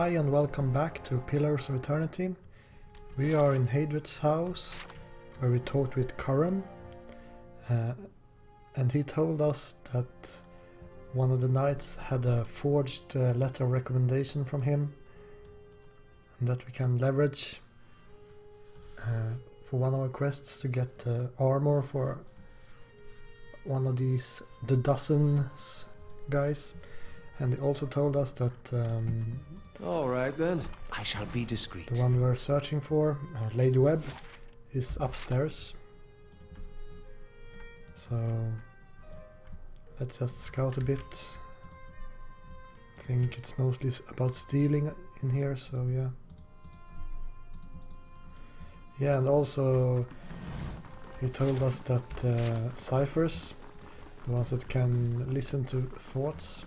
Hi and welcome back to Pillars of Eternity. We are in Hadred's house, where we talked with Curran, and he told us that one of the knights had a forged letter of recommendation from him, and that we can leverage for one of our quests to get armor for one of these, the dozens guys. And he also told us that all right then, I shall be discreet. The one we were searching for, Lady Webb, is upstairs. So let's just scout a bit. I think it's mostly about stealing in here, so yeah. Yeah, and also he told us that ciphers, the ones that can listen to thoughts,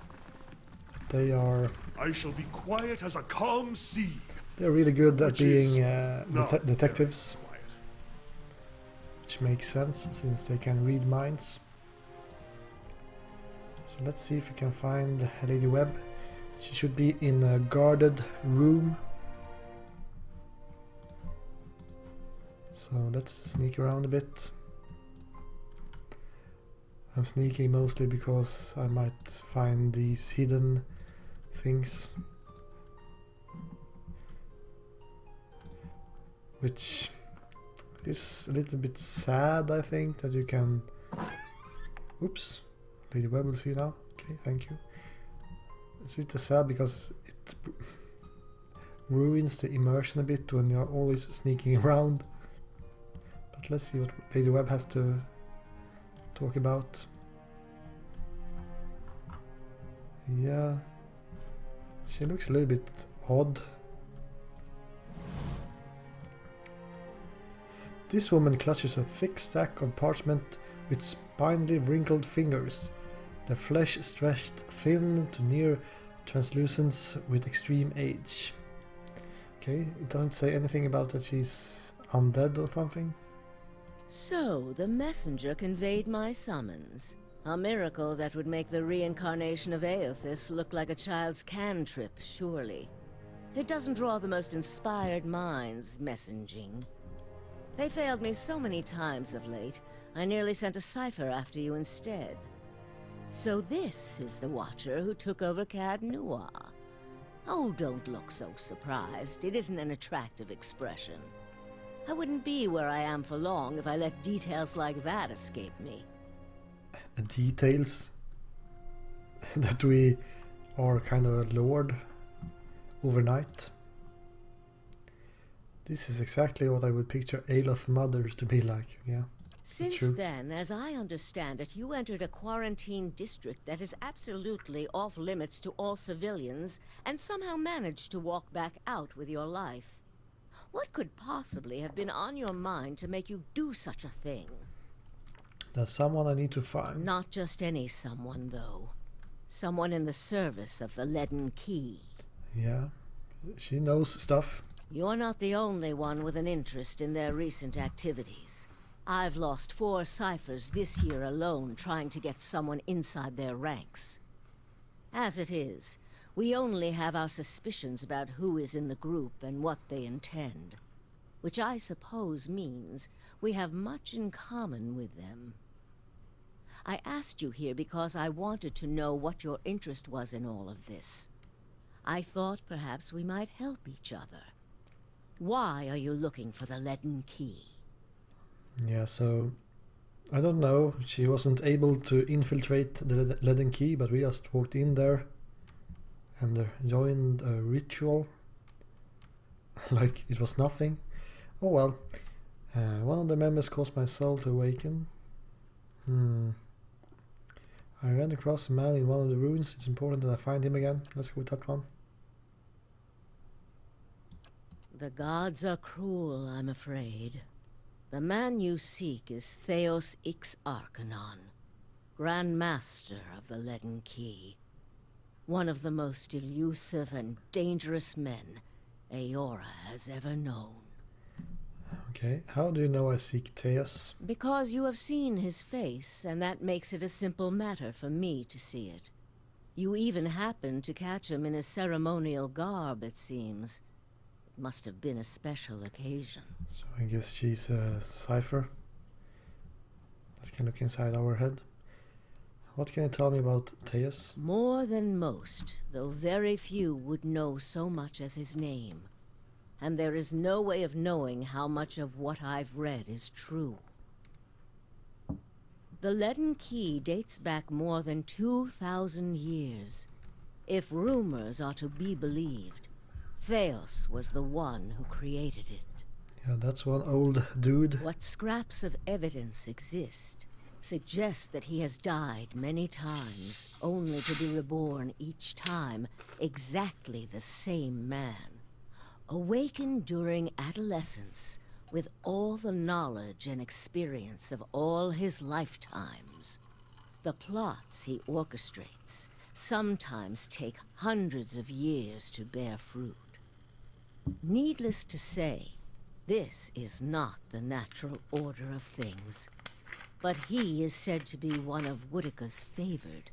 that they are... I shall be quiet as a calm sea. They're really good at being detectives, Quiet. which makes sense since they can read minds. So let's see if we can find Lady Webb. She should be in a guarded room. So let's sneak around a bit. I'm sneaking mostly because I might find these hidden things, which is a little bit sad, I think, that you can... Oops, Lady Webb will see now. Okay, thank you. It's a little sad because it ruins the immersion a bit when you're always sneaking around. But let's see what Lady Webb has to talk about. Yeah, she looks a little bit odd. This woman clutches a thick stack of parchment with spindly wrinkled fingers, the flesh stretched thin to near translucence with extreme age. Okay, it doesn't say anything about that she's undead or something. So, the messenger conveyed my summons. A miracle that would make the reincarnation of Aothis look like a child's cantrip, surely. It doesn't draw the most inspired minds, messaging. They failed me so many times of late, I nearly sent a cipher after you instead. So this is the Watcher who took over Cad Noir. Oh, don't look so surprised. It isn't an attractive expression. I wouldn't be where I am for long if I let details like that escape me. Details? That we are kind of a lord overnight? This is exactly what I would picture Alot's mother to be like, yeah. Since then, as I understand it, you entered a quarantine district that is absolutely off limits to all civilians and somehow managed to walk back out with your life. What could possibly have been on your mind to make you do such a thing? There's someone I need to find. Not just any someone, though. Someone in the service of the Leaden Key. Yeah, she knows stuff. You're not the only one with an interest in their recent activities. I've lost 4 ciphers this year alone trying to get someone inside their ranks. As it is, we only have our suspicions about who is in the group and what they intend. Which I suppose means we have much in common with them. I asked you here because I wanted to know what your interest was in all of this. I thought perhaps we might help each other. Why are you looking for the Leaden Key? Yeah, so... I don't know. She wasn't able to infiltrate the Leaden Key, but we just walked in there and joined a ritual like it was nothing. Oh well, one of the members caused my soul to awaken. I ran across a man in one of the ruins. It's important that I find him again. Let's go with that one. The gods are cruel, I'm afraid. The man you seek is Theos Ix Arcanon, Grand Master of the Leaden Key. One of the most elusive and dangerous men Eora has ever known. Okay, how do you know I seek Theos? Because you have seen his face, and that makes it a simple matter for me to see it. You even happened to catch him in his ceremonial garb, it seems. It must have been a special occasion. So I guess she's a cipher that can look inside our head. What can you tell me about Theus? More than most, though very few would know so much as his name. And there is no way of knowing how much of what I've read is true. The leaden key dates back more than 2,000 years. If rumors are to be believed, Theos was the one who created it. Yeah, that's one old dude. What scraps of evidence exist suggest that he has died many times, only to be reborn each time exactly the same man. Awakened during adolescence with all the knowledge and experience of all his lifetimes. The plots he orchestrates sometimes take hundreds of years to bear fruit. Needless to say, this is not the natural order of things. But he is said to be one of Woodica's favored,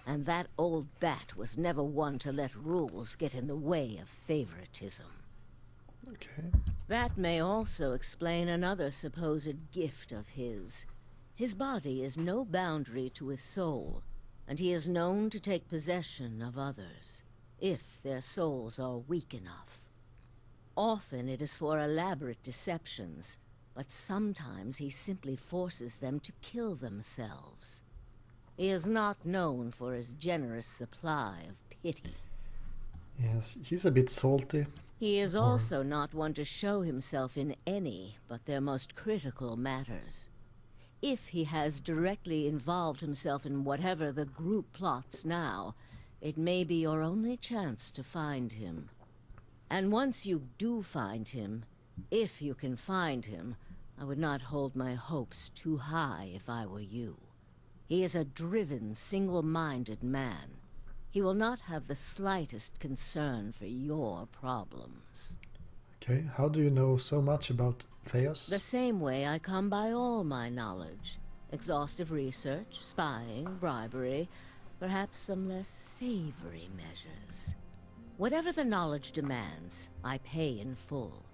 and that old bat was never one to let rules get in the way of favoritism. Okay. That may also explain another supposed gift of his. His body is no boundary to his soul, and he is known to take possession of others, if their souls are weak enough. Often it is for elaborate deceptions, but sometimes he simply forces them to kill themselves. He is not known for his generous supply of pity. Yes, he's a bit salty. He is also not one to show himself in any but their most critical matters. If he has directly involved himself in whatever the group plots now, it may be your only chance to find him. And once you do find him, if you can find him, I would not hold my hopes too high if I were you. He is a driven, single-minded man. He will not have the slightest concern for your problems. Okay, how do you know so much about Theos? The same way I come by all my knowledge. Exhaustive research, spying, bribery, perhaps some less savory measures. Whatever the knowledge demands, I pay in full.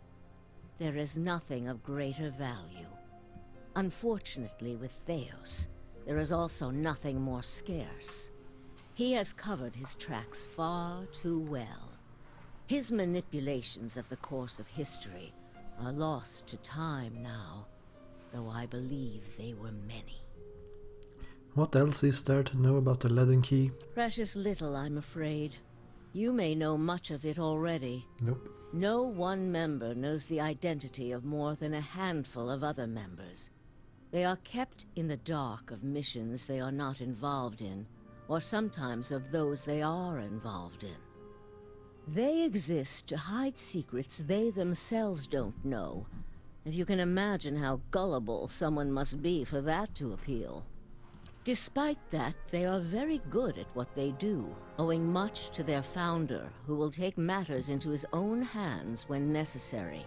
There is nothing of greater value. Unfortunately, with Theos, there is also nothing more scarce. He has covered his tracks far too well. His manipulations of the course of history are lost to time now, though I believe they were many. What else is there to know about the leaden key? Precious little, I'm afraid. You may know much of it already. Nope. No one member knows the identity of more than a handful of other members. They are kept in the dark of missions they are not involved in, or sometimes of those they are involved in. They exist to hide secrets they themselves don't know. If you can imagine how gullible someone must be for that to appeal. Despite that, they are very good at what they do, owing much to their founder, who will take matters into his own hands when necessary.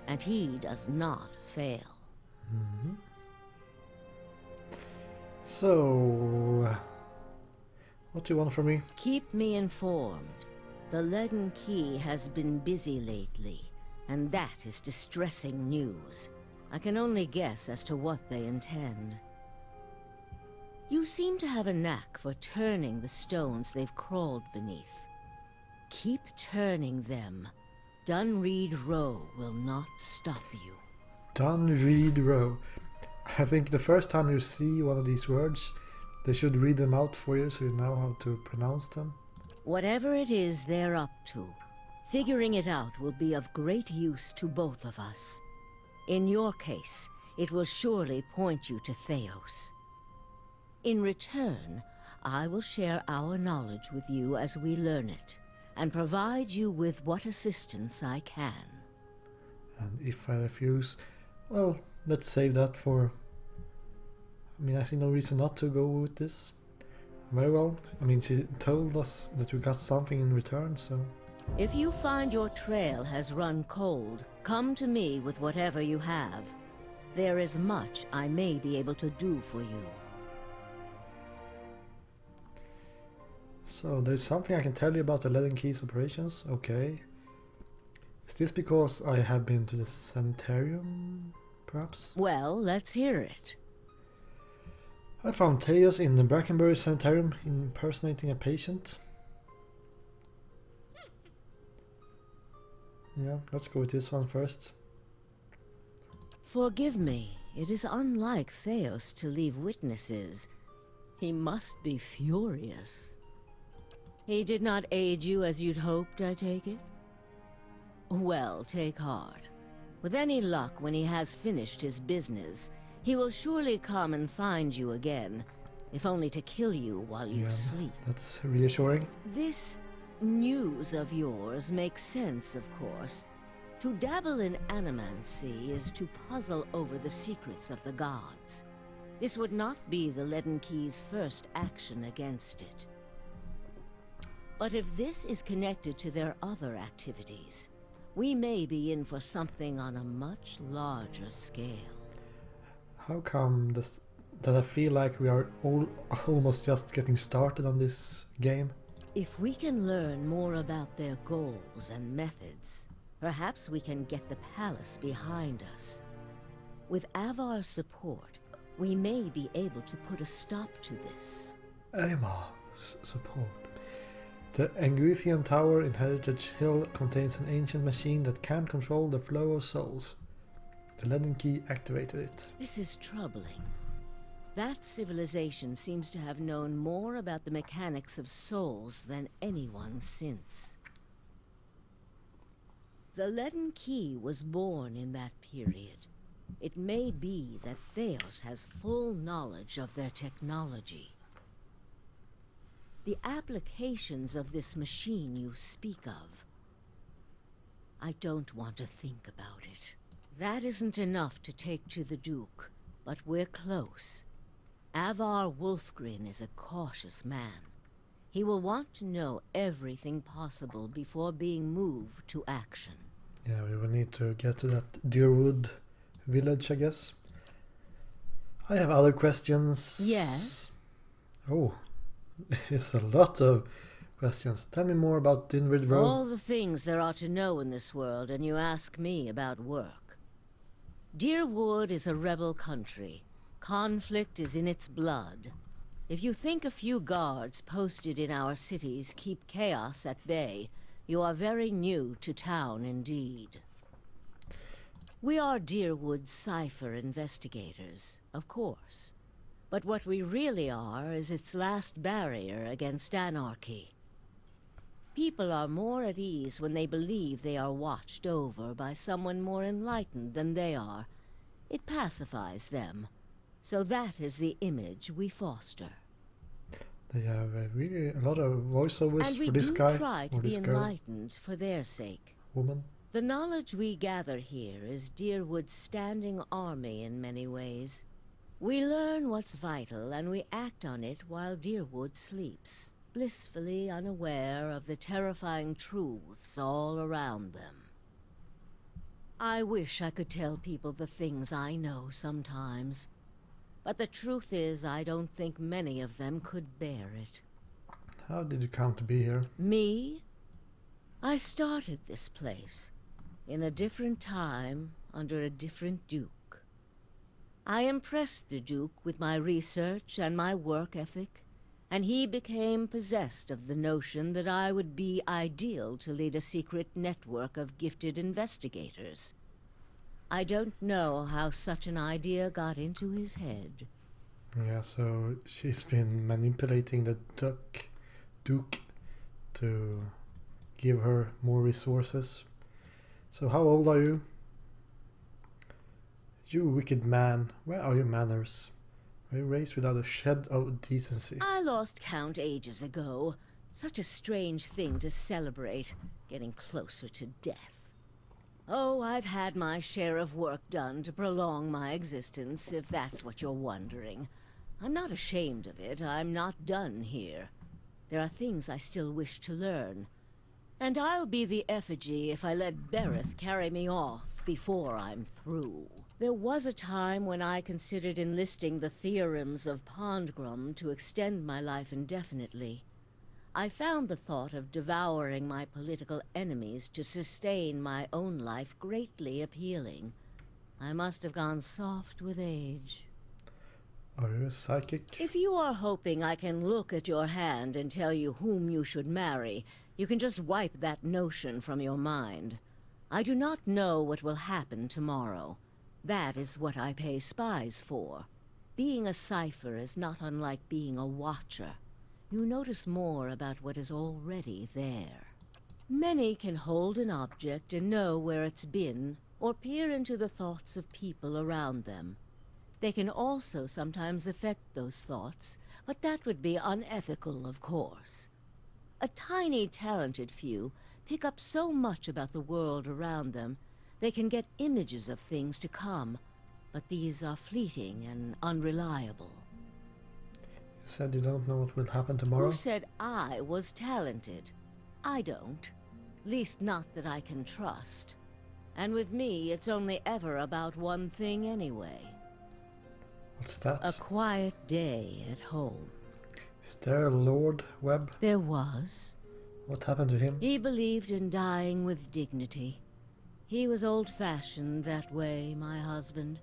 And he does not fail. Mm-hmm. So, what do you want from me? Keep me informed. The leaden key has been busy lately, and that is distressing news. I can only guess as to what they intend. You seem to have a knack for turning the stones they've crawled beneath. Keep turning them. Dunreed Row will not stop you. Dunreed Row. I think the first time you see one of these words, they should read them out for you so you know how to pronounce them. Whatever it is they're up to, figuring it out will be of great use to both of us. In your case, it will surely point you to Theos. In return, I will share our knowledge with you as we learn it, and provide you with what assistance I can. And if I refuse, well, let's save that for... I see no reason not to go with this. Very well. She told us that we got something in return, so... If you find your trail has run cold, come to me with whatever you have. There is much I may be able to do for you. So there's something I can tell you about the Leaden Keys operations. Okay. Is this because I have been to the sanitarium, perhaps? Well, let's hear it. I found Teos in the Brackenbury Sanitarium impersonating a patient. Yeah, let's go with this one first. Forgive me, it is unlike Theos to leave witnesses. He must be furious. He did not aid you as you'd hoped, I take it? Well, take heart. With any luck, when he has finished his business, he will surely come and find you again, if only to kill you while you sleep. That's reassuring. This news of yours makes sense, of course. To dabble in animancy is to puzzle over the secrets of the gods. This would not be the Leaden Key's first action against it. But if this is connected to their other activities, we may be in for something on a much larger scale. How come that I feel like we are almost just getting started on this game? If we can learn more about their goals and methods, perhaps we can get the palace behind us. With Avar's support, we may be able to put a stop to this. Avar's support. The Anguthian Tower in Heritage Hill contains an ancient machine that can control the flow of souls. The Leaden Key activated it. This is troubling. That civilization seems to have known more about the mechanics of souls than anyone since. The Leaden Key was born in that period. It may be that Theos has full knowledge of their technology. The applications of this machine you speak of, I don't want to think about it. That isn't enough to take to the Duke, but we're close. Avar Wolfgren is a cautious man. He will want to know everything possible before being moved to action. Yeah, we will need to get to that Deerwood village, I guess. I have other questions. Yes? Oh, it's a lot of questions. Tell me more about Dinrid Road. All the things there are to know in this world, and you ask me about work. Deerwood is a rebel country. Conflict is in its blood. If you think a few guards posted in our cities keep chaos at bay, you are very new to town indeed. We are Deerwood's cipher investigators, of course. But what we really are is its last barrier against anarchy. People are more at ease when they believe they are watched over by someone more enlightened than they are. It pacifies them. So that is the image we foster. They have really a lot of voiceovers for this guy. And we do try to be enlightened for their sake. Woman. The knowledge we gather here is Deerwood's standing army in many ways. We learn what's vital and we act on it while Deerwood sleeps, blissfully unaware of the terrifying truths all around them. I wish I could tell people the things I know sometimes. But the truth is, I don't think many of them could bear it. How did you come to be here? Me? I started this place, in a different time, under a different Duke. I impressed the Duke with my research and my work ethic, and he became possessed of the notion that I would be ideal to lead a secret network of gifted investigators. I don't know how such an idea got into his head. Yeah, so she's been manipulating the Duke to give her more resources. So how old are you? You wicked man, where are your manners? Are you raised without a shed of decency? I lost count ages ago. Such a strange thing to celebrate, getting closer to death. Oh, I've had my share of work done to prolong my existence, if that's what you're wondering. I'm not ashamed of it. I'm not done here. There are things I still wish to learn. And I'll be the effigy if I let Berith carry me off before I'm through. There was a time when I considered enlisting the theorems of Pondgrum to extend my life indefinitely. I found the thought of devouring my political enemies to sustain my own life greatly appealing. I must have gone soft with age. Are you a psychic? If you are hoping I can look at your hand and tell you whom you should marry, you can just wipe that notion from your mind. I do not know what will happen tomorrow. That is what I pay spies for. Being a cipher is not unlike being a watcher. You notice more about what is already there. Many can hold an object and know where it's been, or peer into the thoughts of people around them. They can also sometimes affect those thoughts, but that would be unethical, of course. A tiny, talented few pick up so much about the world around them, they can get images of things to come, but these are fleeting and unreliable. You said you don't know what will happen tomorrow? Who said I was talented? I don't. Least not that I can trust. And with me, it's only ever about one thing anyway. What's that? A quiet day at home. Is there a Lord Webb? There was. What happened to him? He believed in dying with dignity. He was old-fashioned that way, my husband.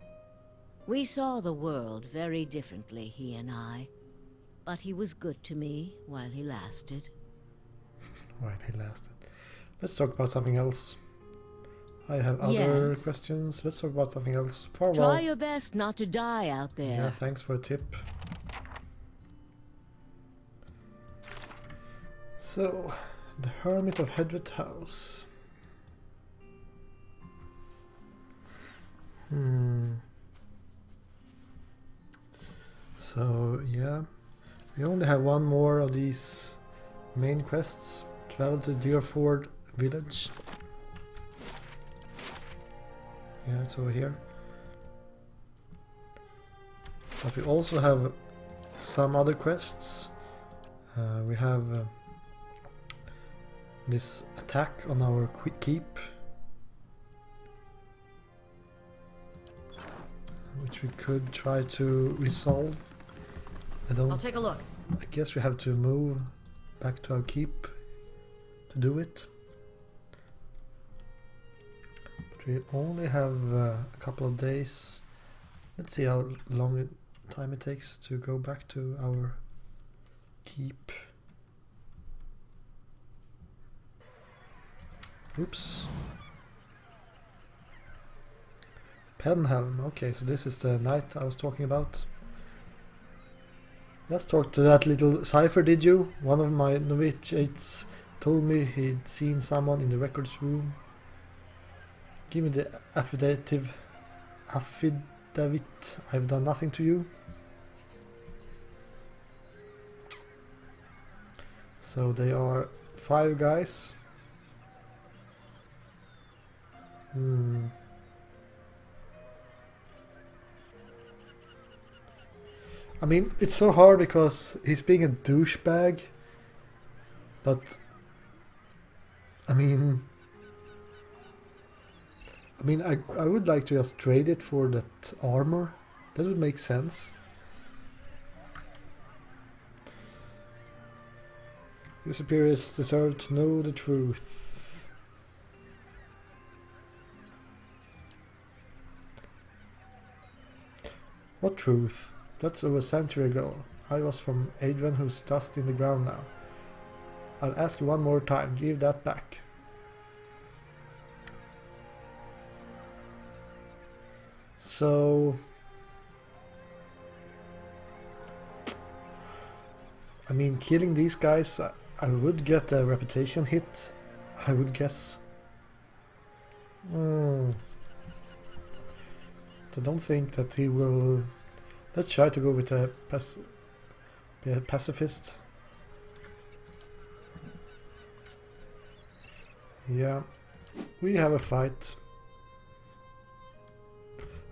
We saw the world very differently, he and I. But he was good to me while he lasted. While he lasted. Let's talk about something else. I have other Yes. questions. Let's talk about something else. Farewell. Try your best not to die out there. Yeah, thanks for a tip. So, the Hermit of Hedred House. So, yeah. We only have one more of these main quests. Travel to Deerford Village. Yeah, it's over here. But we also have some other quests. We have this attack on our keep, which we could try to resolve. I'll take a look. I guess we have to move back to our keep to do it. But we only have a couple of days. Let's see how long time it takes to go back to our keep. Oops. Penhelm. Okay, so this is the night I was talking about. Just talked to that little cipher, did you? One of my novitiates told me he'd seen someone in the records room. Give me the affidavit. I've done nothing to you. So they are 5 guys. I mean, it's so hard because he's being a douchebag. But I mean, I would like to just trade it for that armor. That would make sense. Your superiors deserve to know the truth. What truth? That's over a century ago. I was from Adrian, who's dust in the ground now. I'll ask you one more time. Give that back. So, I mean, killing these guys, I would get a reputation hit, I would guess. I don't think that he will. Let's try to go with a pacifist. Yeah, we have a fight.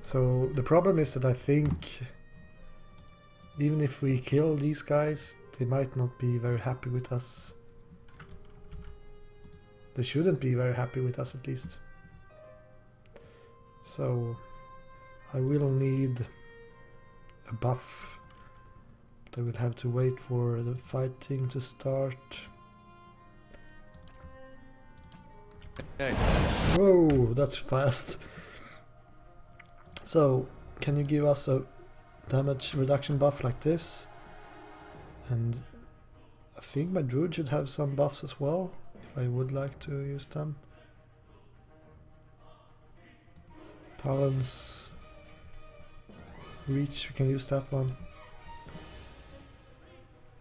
So the problem is that I think even if we kill these guys, they might not be very happy with us. They shouldn't be very happy with us, at least. So I will need a buff. But I will have to wait for the fighting to start. Hey. Whoa, that's fast. So, can you give us a damage reduction buff like this? And I think my druid should have some buffs as well, if I would like to use them. Talons, reach, we can use that one.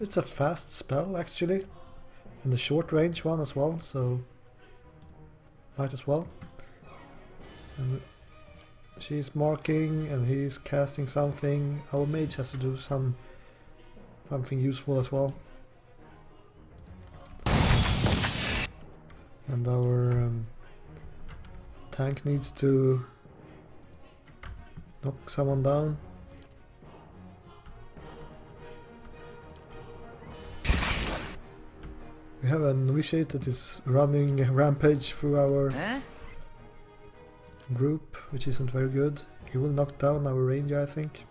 It's a fast spell actually, and the short range one as well, so might as well. And she's marking and he's casting something. Our mage has to do something useful as well. And our tank needs to knock someone down. We have a novitiate that is running a rampage through our group, which isn't very good. He will knock down our ranger, I think.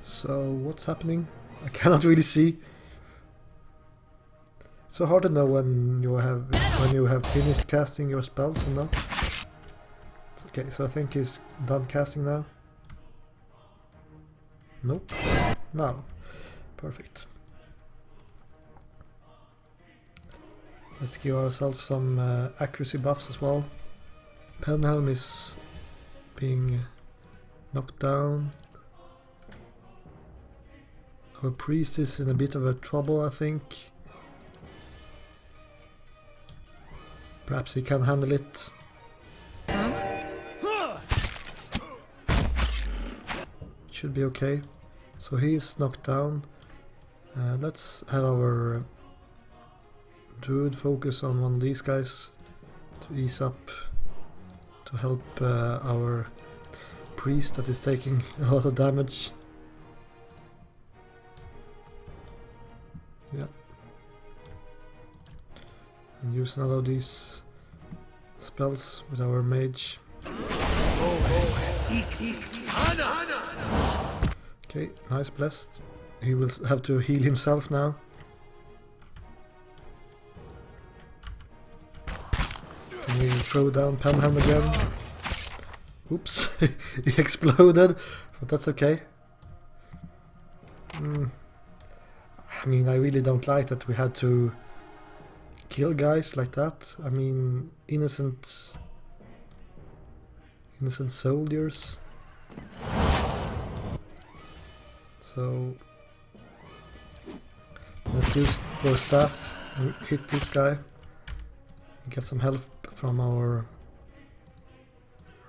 So what's happening? I cannot really see. It's so hard to know when you have finished casting your spells or not. It's okay, so I think he's done casting now. Nope. No. Perfect. Let's give ourselves some accuracy buffs as well. Penhelm is being knocked down. Our priest is in a bit of a trouble, I think. Perhaps he can handle it. Should be okay. So he's knocked down. Let's have our druid focus on one of these guys to ease up, to help our priest that is taking a lot of damage. Yeah. And use another of these spells with our mage. Okay, nice, blessed. He will have to heal himself now. Can we throw down Penhelm again? Oops, he exploded, but that's okay. I mean, I really don't like that we had to kill guys like that. I mean, innocent soldiers. So let's use our staff and hit this guy. Get some help from our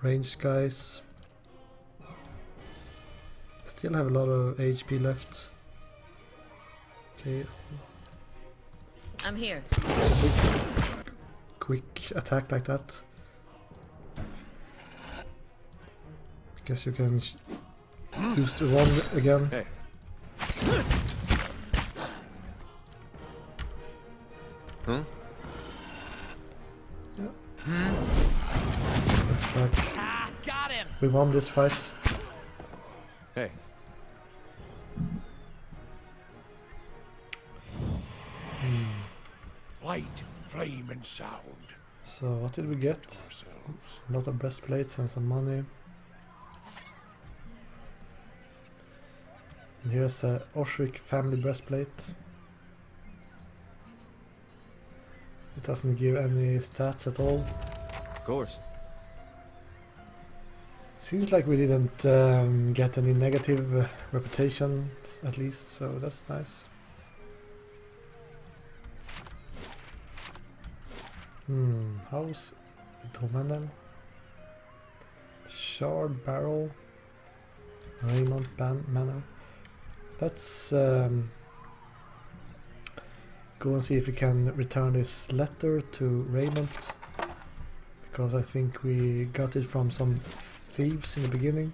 ranged guys. Still have a lot of HP left. Okay. I'm here. Just a quick attack like that. Guess you can use the wand again. Hey. Huh? Yeah. Looks like Got him. we won this fight. Hey. Light, flame, and sound. So what did we get? A lot of breastplates and some money. And here's a Oshrik family breastplate. It doesn't give any stats at all. Of course. Seems like we didn't get any negative reputations at least, so that's nice. How's Domanel? Shard Barrel, Raymond Manor. Let's go and see if we can return this letter to Raymond, because I think we got it from some thieves in the beginning.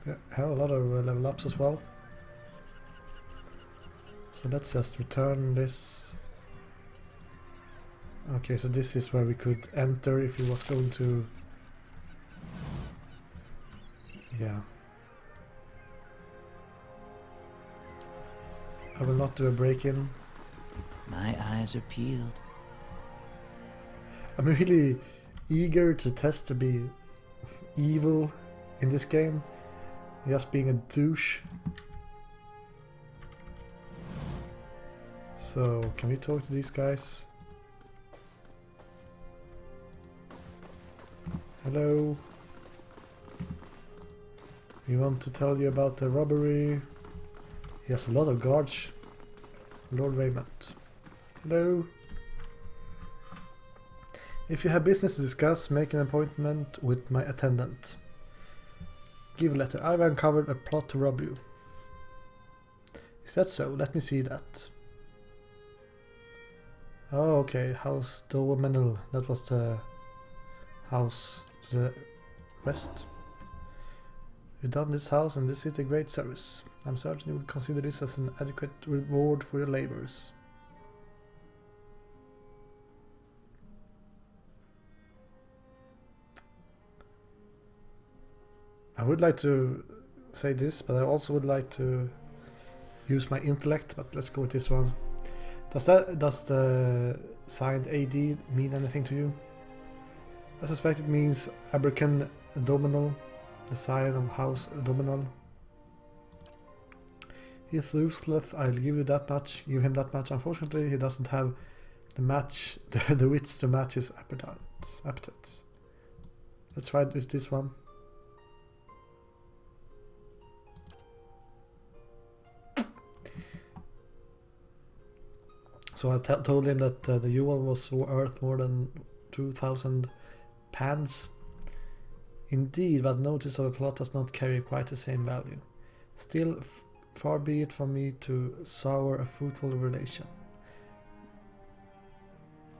We have a lot of level ups as well. So let's just return this Okay, so this is where we could enter if he was going to... Yeah. I will not do a break-in. My eyes are peeled. I'm really eager to test to be evil in this game. Just being a douche. So, can we talk to these guys? Hello. We want to tell you about the robbery. He has a lot of guards. Lord Raymond. Hello. If you have business to discuss, make an appointment with my attendant. Give a letter. I've uncovered a plot to rob you. Is that so? Let me see that. Oh, okay. House Domenel. That was the house to the west. You've done this house and this city a great service. I'm certain you would consider this as an adequate reward for your labors. I would like to say this, but I also would like to use my intellect, but let's go with this one. Does the signed AD mean anything to you? I suspect it means Abracan Dominal, the scion of House Dominal. He's ruthless, I'll give you that much, give him that much. Unfortunately, he doesn't have the wits to match his appetites. Let's try this one. So I told him that the jewel was worth more than 2,000 pans. Indeed, but notice of a plot does not carry quite the same value. Still, far be it from me to sour a fruitful relation.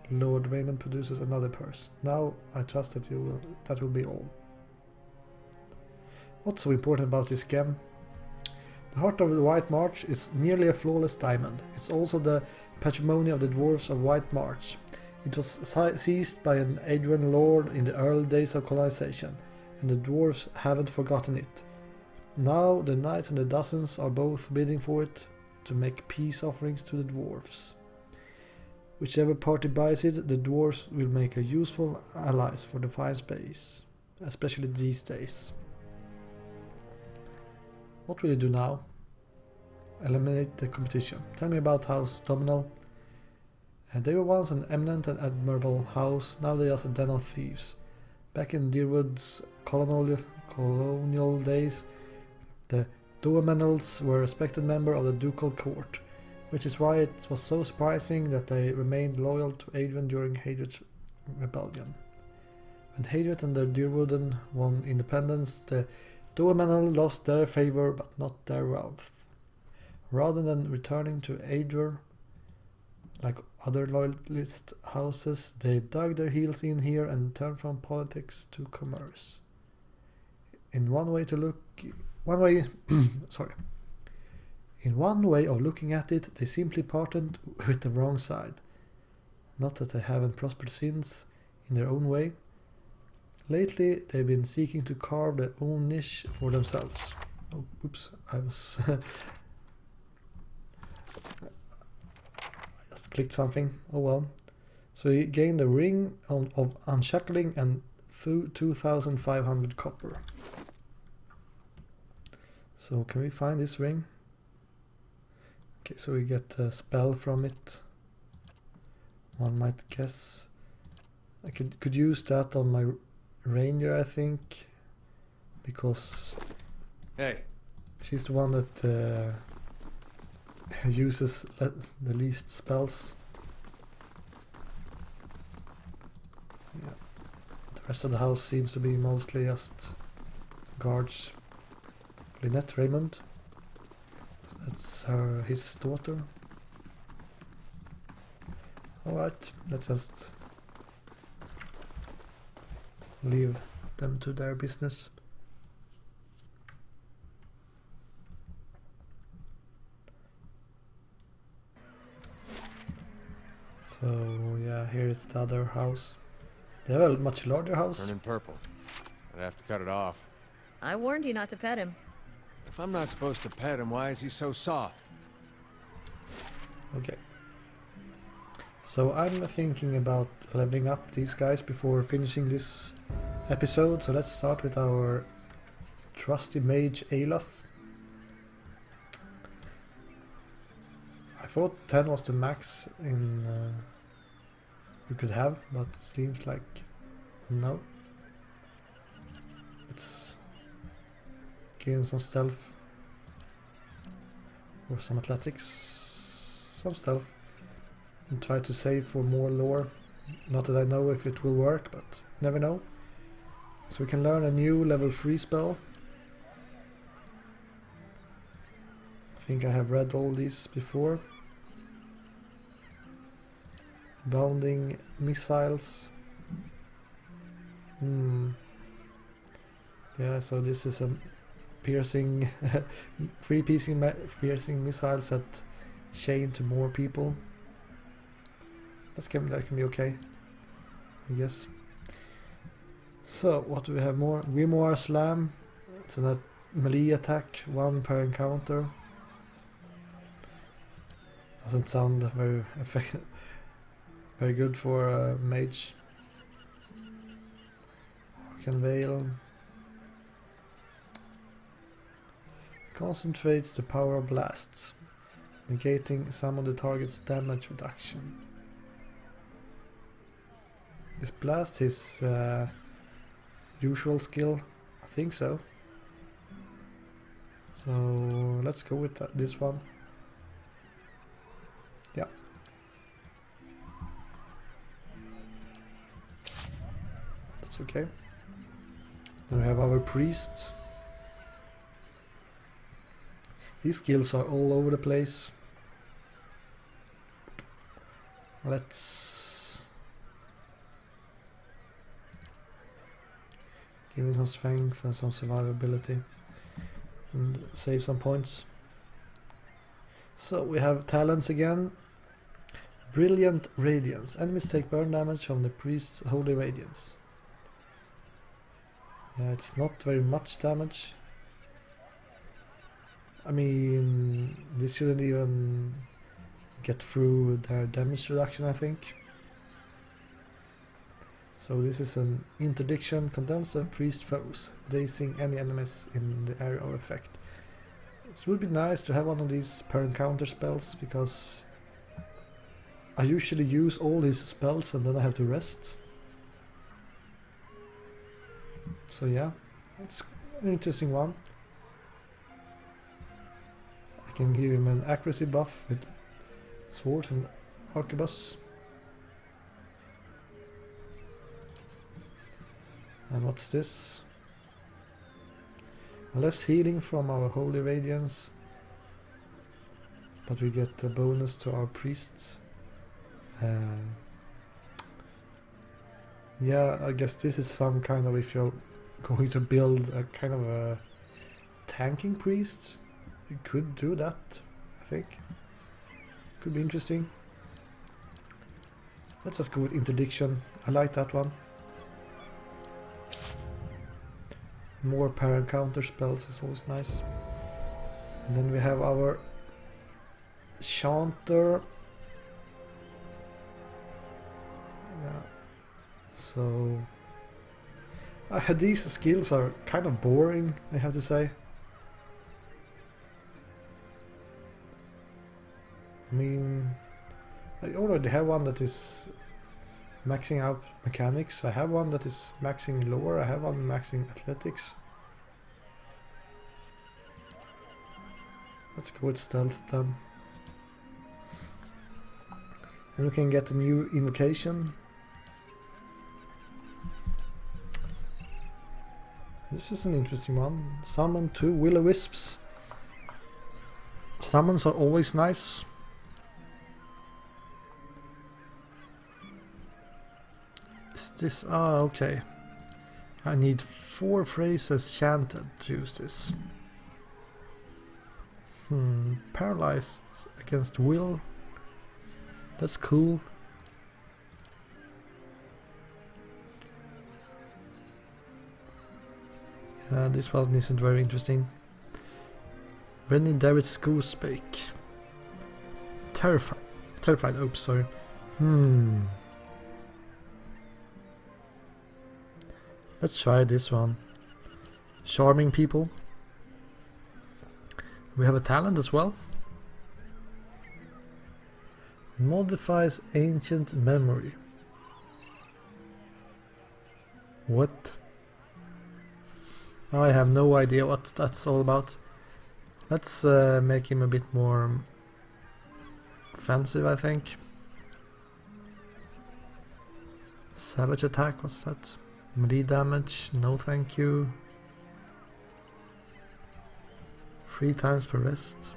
Lord Raymond produces another purse. Now I trust that that will be all. What's so important about this gem? The heart of the White March is nearly a flawless diamond. It's also the patrimony of the dwarves of White March. It was seized by an Adrian lord in the early days of colonization, and the dwarves haven't forgotten it. Now the knights and the dozens are both bidding for it to make peace offerings to the dwarves. Whichever party buys it, the dwarves will make a useful allies for the fire space, especially these days. What will you do now? Eliminate the competition. Tell me about House Dominal. They were once an eminent and admirable house, now they are a den of thieves. Back in Deerwood's colonial days, the Domenels were a respected member of the ducal court, which is why it was so surprising that they remained loyal to Adrian during Hadrian's rebellion. When Hadrian and the Deerwooden won independence, the Domenel lost their favor but not their wealth. Rather than returning to Adrian, like other loyalist houses, they dug their heels in here and turned from politics to commerce. In one way of looking at it, they simply parted with the wrong side. Not that they haven't prospered since, in their own way. Lately, they've been seeking to carve their own niche for themselves. Oh, oops, I just clicked something. Oh well. So he gained a ring of unshackling and 2,500 copper. So can we find this ring? Okay, so we get a spell from it. One might guess. I could use that on my ranger, I think, because she's the one that uses the least spells. Yeah. The rest of the house seems to be mostly just guards. Lynette Raymond. That's his daughter. Alright, let's just leave them to their business. So yeah, here is the other house. They have a much larger house. Turning purple. I'd have to cut it off. I warned you not to pet him. If I'm not supposed to pet him, why is he so soft? Okay. So I'm thinking about leveling up these guys before finishing this episode. So let's start with our trusty mage Alot. I thought 10 was the max in you could have, but it seems like no. Let's give him some stealth or some athletics, some stealth, and try to save for more lore. Not that I know if it will work, but never know. So we can learn a new level 3 spell. I think I have read all these before. Bounding missiles. Yeah, so this is a piercing, piercing missiles that chain to more people. That can be okay, I guess. So what do we have more? Grimoire Slam. It's a melee attack, 1 per encounter. Doesn't sound very effective. Very good for a mage. Arcane Veil. Concentrates the power of blasts, negating some of the target's damage reduction. Is blast his usual skill? I think so. So let's go with this one. Yeah. That's okay. Then we have our priest. His skills are all over the place. Let's give him some strength and some survivability and save some points. So we have talents again. Brilliant Radiance. Enemies take burn damage from the priest's holy radiance. Yeah, it's not very much damage. I mean, this shouldn't even get through their damage reduction, I think. So this is an interdiction, condemns the priest foes, dazing any enemies in the area of effect. It would be nice to have one of these per encounter spells, because I usually use all these spells and then I have to rest. So yeah, it's an interesting one. I can give him an accuracy buff with sword and arquebus. And what's this? Less healing from our holy radiance, but we get a bonus to our priests. Yeah, I guess this is some kind of, if you're going to build a kind of a tanking priest, you could do that, I think. Could be interesting. Let's just go with interdiction. I like that one. More per encounter spells is always nice. And then we have our chanter. Yeah. So these skills are kind of boring, I have to say. I mean, I already have one that is maxing out mechanics. I have one that is maxing lore. I have one maxing athletics. Let's go with stealth then. And we can get a new invocation. This is an interesting one. Summon 2 will-o-wisps. Summons are always nice. Is this... ah, okay. I need 4 phrases chanted to use this. Paralyzed against will. That's cool. This one isn't very interesting. Rennie Darrett's Goosebake. Terrified, oops, sorry. Let's try this one. Charming people. We have a talent as well. Modifies ancient memory. What? I have no idea what that's all about. Let's make him a bit more offensive, I think. Savage attack, what's that? Melee damage, no thank you. 3 times per rest.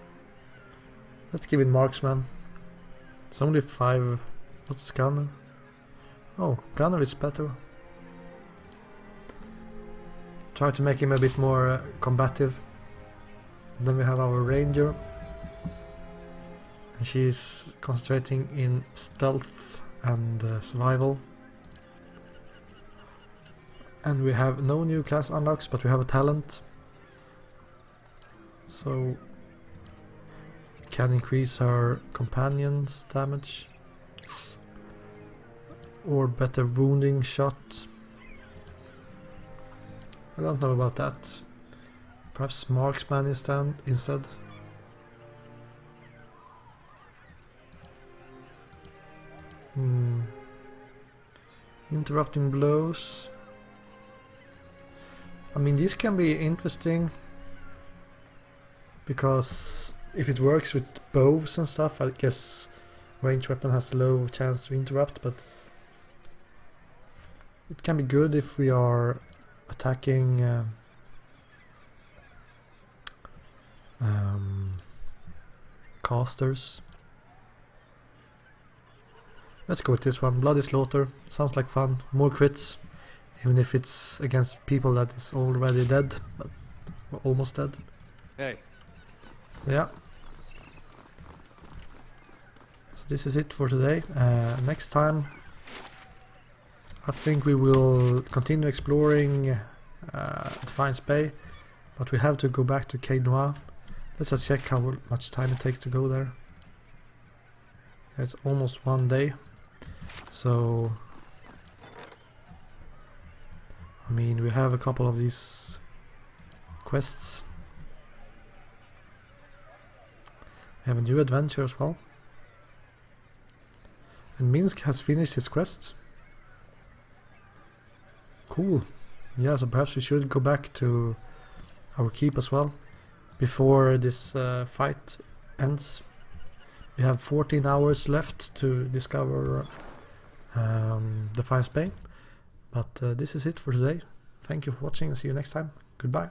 Let's give it marksman. It's only 5. What's gunner? Oh, gunner is better. Try to make him a bit more combative. Then we have our ranger. And she's concentrating in stealth and survival. And we have no new class unlocks, but we have a talent. So we can increase our companion's damage. Or better wounding shot. I don't know about that. Perhaps marksman instead. Interrupting blows. I mean, these can be interesting because if it works with bows and stuff, I guess ranged weapon has low chance to interrupt, but it can be good if we are attacking casters. Let's go with this one. Bloody Slaughter. Sounds like fun. More crits. Even if it's against people that is already dead, but almost dead. Hey. Yeah. So this is it for today. Next time I think we will continue exploring Defiance Bay, but we have to go back to Quai Noir. Let's just check how much time it takes to go there. Yeah, it's almost 1 day. So I mean, we have a couple of these quests. We have a new adventure as well. And Minsk has finished his quest. Cool. Yeah, so perhaps we should go back to our keep as well before this fight ends. We have 14 hours left to discover Defiance Bay. But this is it for today. Thank you for watching and see you next time. Goodbye.